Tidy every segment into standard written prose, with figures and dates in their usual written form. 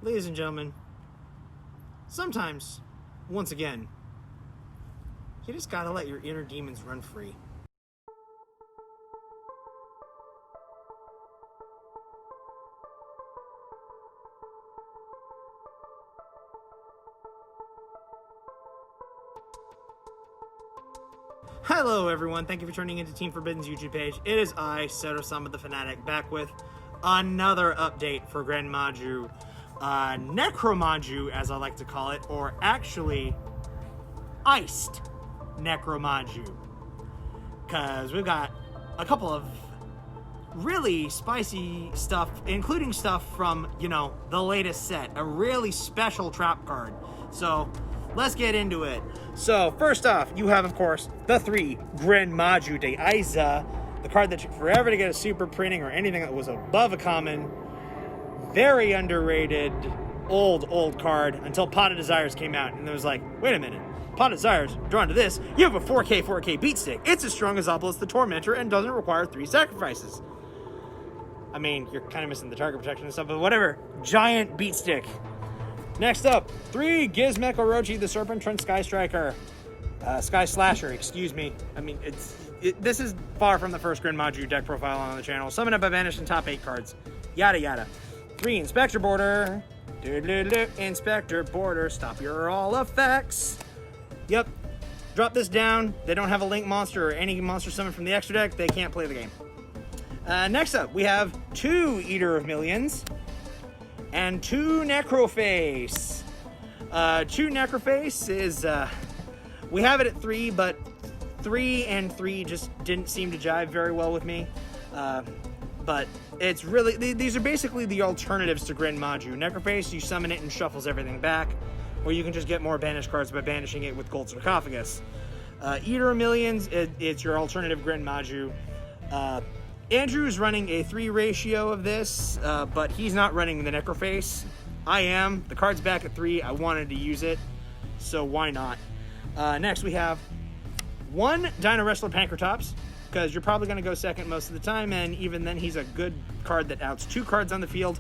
ladies and gentlemen, sometimes, once again, you just gotta let your inner demons run free. Hello everyone, thank you for turning into Team Forbidden's YouTube page. It is I, Soto-sama the Fanatic, back with another update for Gren Maju. Maju, as I like to call it, or actually, iced Maju. Because we've got a couple of really spicy stuff, including stuff from, the latest set. A really special trap card. So, let's get into it. So, first off, you have, of course, the 3 Gren Maju de Aiza, the card that took forever to get a super printing or anything that was above a common. Very underrated, old card until Pot of Desires came out. And it was like, wait a minute, Pot of Desires, drawn to this, you have a 4K beat stick. It's as strong as Obelisk the Tormentor and doesn't require 3 sacrifices. I mean, you're kind of missing the target protection and stuff, but whatever. Giant beat stick. Next up, 3 Gizmek Orochi the Serpent Trent Sky Striker. Sky Slasher, excuse me. I mean, this is far from the first Gren Maju deck profile on the channel. Summon up by banished and top 8 cards. Yada yada. 3 Inspector Border. Inspector Border. Stop your all effects. Yep. Drop this down. They don't have a Link monster or any monster summoned from the extra deck. They can't play the game. Next up, we have 2 Eater of Millions. And 2 Necroface. 2 Necroface is, we have it at 3, but 3 and 3 just didn't seem to jive very well with me. But it's really, these are basically the alternatives to Gren Maju. Necroface, you summon it and shuffles everything back, or you can just get more banished cards by banishing it with Gold Sarcophagus. Eater of Millions, it's your alternative Gren Maju. Andrew's running a 3 ratio of this, but he's not running the Necroface. I am. The card's back at 3. I wanted to use it, so why not? Next, we have 1 Dino Wrestler Pankratops, because you're probably going to go second most of the time, and even then, he's a good card that outs 2 cards on the field.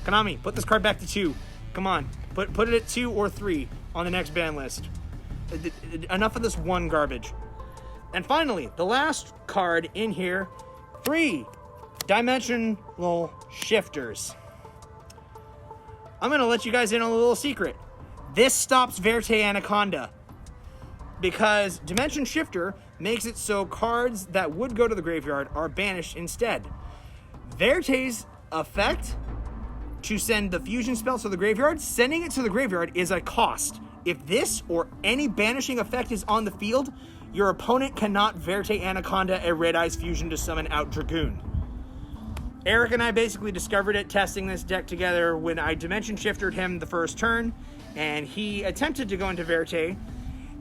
Konami, put this card back to 2. Come on. Put it at 2 or 3 on the next ban list. Enough of this 1 garbage. And finally, the last card in here, 3 Dimensional Shifters. I'm going to let you guys in on a little secret. This stops Verte Anaconda, because Dimension Shifter makes it so cards that would go to the graveyard are banished instead. Verte's effect to send the fusion spell to the graveyard, sending it to the graveyard is a cost. If this or any banishing effect is on the field, your opponent cannot Verte Anaconda a Red Eyes Fusion to summon out Dragoon. Eric and I basically discovered it testing this deck together when I Dimension Shifted him the first turn, and he attempted to go into Verte,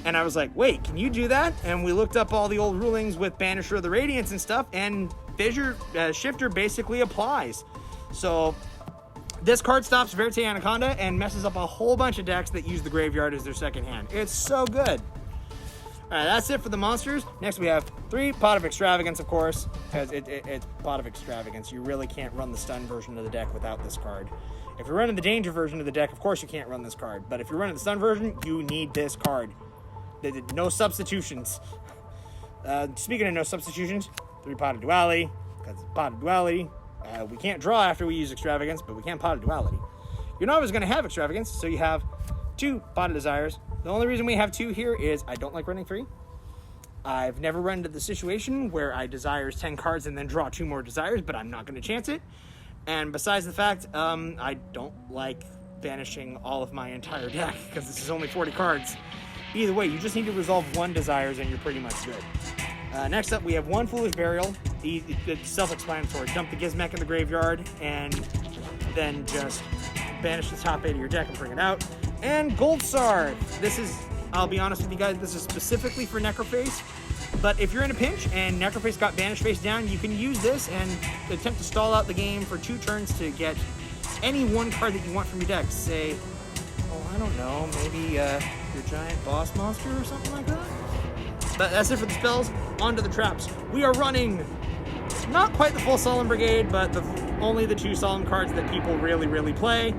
and I was like, wait, can you do that? And we looked up all the old rulings with Banisher of the Radiance and stuff, and Fissure Shifter basically applies. So this card stops Verte Anaconda and messes up a whole bunch of decks that use the graveyard as their second hand. It's so good. Alright, that's it for the monsters. Next we have 3 Pot of Extravagance, of course, because it's Pot of Extravagance. You really can't run the stun version of the deck without this card. If you're running the danger version of the deck, of course you can't run this card. But if you're running the stun version, you need this card. No substitutions. Speaking of no substitutions, 3 Pot of Duality, because it's Pot of Duality. We can't draw after we use Extravagance, but we can Pot of Duality. You're not always going to have Extravagance, so you have 2 Pot of Desires. The only reason we have 2 here is I don't like running 3. I've never run into the situation where I desires 10 cards and then draw 2 more desires, but I'm not going to chance it. And besides the fact, I don't like banishing all of my entire deck, because this is only 40 cards. Either way, you just need to resolve 1 desires and you're pretty much good. Next up, we have 1 Foolish Burial. It's self-explanatory. Dump the Gizmek in the graveyard, and then just banish the top 8 of your deck and bring it out. And Gold Sard. This is, I'll be honest with you guys, this is specifically for Necroface. But if you're in a pinch and Necroface got banished face down, you can use this and attempt to stall out the game for 2 turns to get any 1 card that you want from your deck. Say, oh, I don't know, maybe your giant boss monster or something like that. But that's it for the spells. On to the traps. We are running not quite the full Solemn Brigade, but only the 2 Solemn cards that people really play.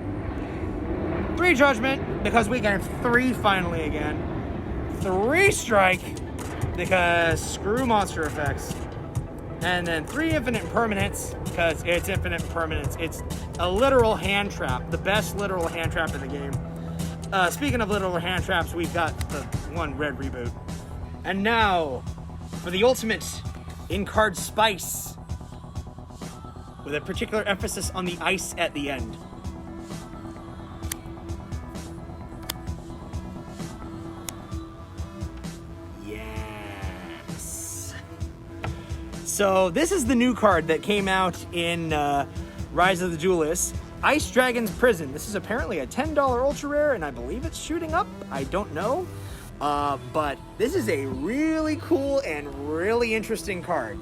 3 Judgment, because we can have 3 finally again. 3 Strike, because screw monster effects. And then 3 Infinite Permanents, because it's Infinite Permanents. It's a literal hand trap, the best literal hand trap in the game. Speaking of literal hand traps, we've got the 1 red reboot. And now, for the ultimate in-card spice, with a particular emphasis on the ice at the end. Yes. So this is the new card that came out in Rise of the Duelists. Ice Dragon's Prison. This is apparently a $10 ultra rare, and I believe it's shooting up. I don't know. But this is a really cool and really interesting card.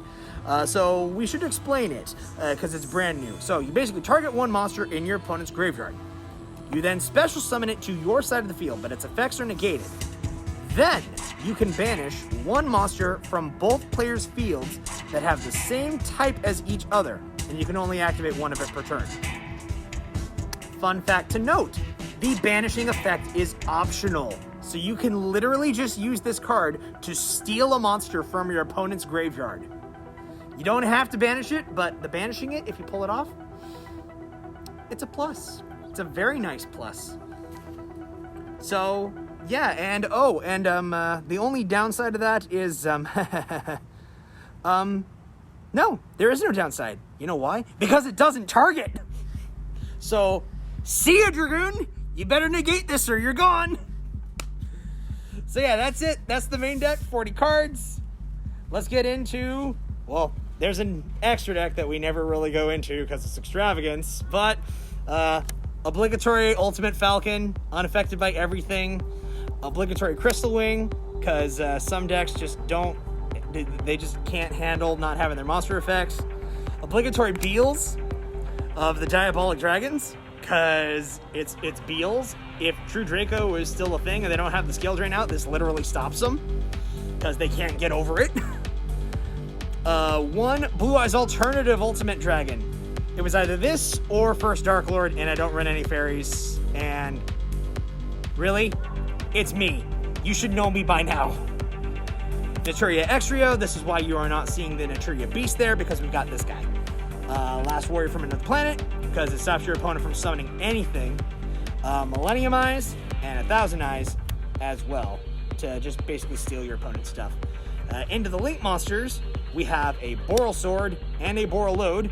So we should explain it, because it's brand new. So you basically target 1 monster in your opponent's graveyard. You then special summon it to your side of the field, but its effects are negated. Then you can banish 1 monster from both players' fields that have the same type as each other, and you can only activate 1 of it per turn. Fun fact to note, the banishing effect is optional. So you can literally just use this card to steal a monster from your opponent's graveyard. You don't have to banish it, but the banishing it, if you pull it off, it's a plus. It's a very nice plus. So, yeah, and the only downside of that is, no, there is no downside. You know why? Because it doesn't target. So, see ya, Dragoon! You better negate this or you're gone! So yeah, that's it. That's the main deck, 40 cards. Let's get into, well, there's an extra deck that we never really go into because it's extravagance, but obligatory Ultimate Falcon, unaffected by everything. Obligatory Crystal Wing, because some decks just don't, they just can't handle not having their monster effects. Obligatory Beals of the Diabolic Dragons, because it's Beals. If True Draco is still a thing and they don't have the skill drain out, this literally stops them, because they can't get over it. 1 Blue Eyes Alternative Ultimate Dragon. It was either this or First Dark Lord, and I don't run any fairies, and really, it's me. You should know me by now. Naturia Extrio, this is why you are not seeing the Naturia Beast there, because we've got this guy. Last Warrior from Another Planet, because it stops your opponent from summoning anything. Millennium Eyes and 1,000 Eyes as well, to just basically steal your opponent's stuff. Into the Link monsters, we have a Boral Sword and a Boral Load,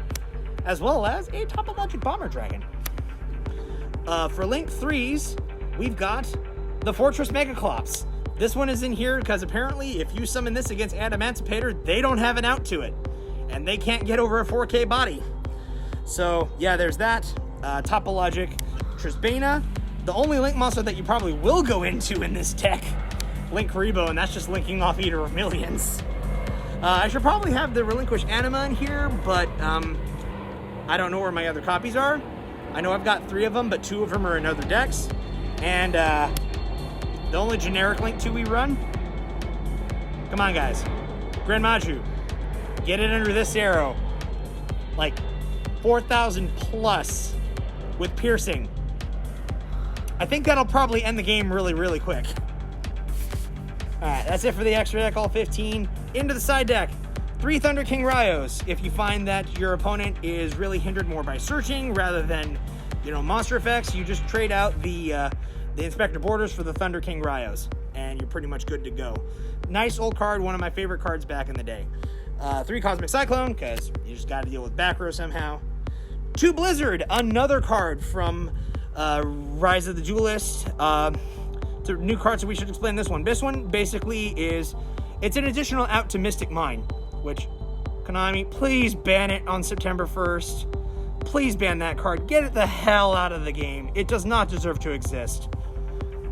as well as a Topologic Bomber Dragon. For Link 3s, we've got the Fortress Megaclops. This one is in here because apparently if you summon this against Adamantipator, they don't have an out to it, and they can't get over a 4K body. So yeah, there's that. Topologic Trisbana, the only Link monster that you probably will go into in this deck, Link Karibo, and that's just linking off Eater of Millions. I should probably have the Relinquish Anima in here, but I don't know where my other copies are. I know I've got 3 of them, but 2 of them are in other decks. And the only generic Link 2 we run, come on guys, Gren Maju, get it under this arrow, like 4,000 plus with piercing. I think that'll probably end the game really, really quick. Alright, that's it for the extra deck, all 15. Into the side deck, 3 Thunder King Ryos. If you find that your opponent is really hindered more by searching rather than, monster effects, you just trade out the Inspector Borders for the Thunder King Ryos, and you're pretty much good to go. Nice old card, one of my favorite cards back in the day. 3 Cosmic Cyclone, because you just got to deal with back row somehow. 2 Blizzard, another card from Rise of the Duelist. It's a new card, so we should explain this one. This one basically it's an additional out to Mystic Mine, which, Konami, please ban it on September 1st. Please ban that card. Get it the hell out of the game. It does not deserve to exist.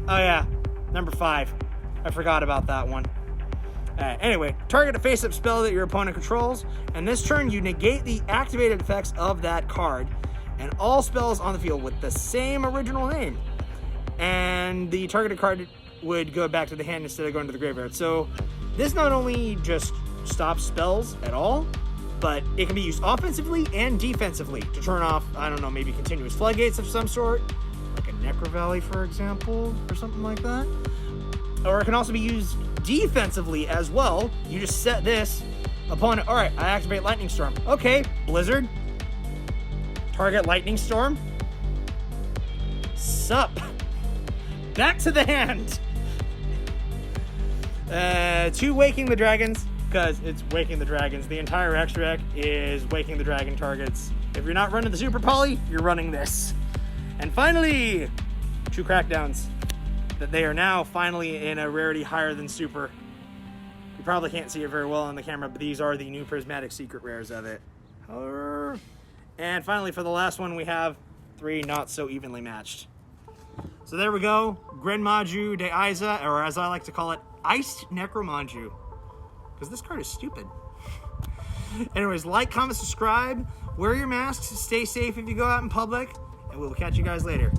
Oh yeah, number 5. I forgot about that one. Anyway, target a face-up spell that your opponent controls, and this turn you negate the activated effects of that card, and all spells on the field with the same original name. And the targeted card would go back to the hand instead of going to the graveyard. So this not only just stops spells at all, but it can be used offensively and defensively to turn off, I don't know, maybe continuous floodgates of some sort, like a Necro Valley, for example, or something like that. Or it can also be used defensively as well. You just set this upon it. All right, I activate Lightning Storm. Okay, Blizzard. Target Lightning Storm. Sup. Back to the hand. 2 Waking the Dragons, because it's Waking the Dragons. The entire extra deck is Waking the Dragon targets. If you're not running the Super Poly, you're running this. And finally, 2 Crackdowns. That they are now finally in a rarity higher than Super. You probably can't see it very well on the camera, but these are the new Prismatic Secret Rares of it. And finally, for the last one, we have 3 not so evenly matched. So there we go. Gren Maju de Aiza, or as I like to call it, Iced Necro Maju. Because this card is stupid. Anyways, like, comment, subscribe, wear your masks, stay safe if you go out in public, and we will catch you guys later.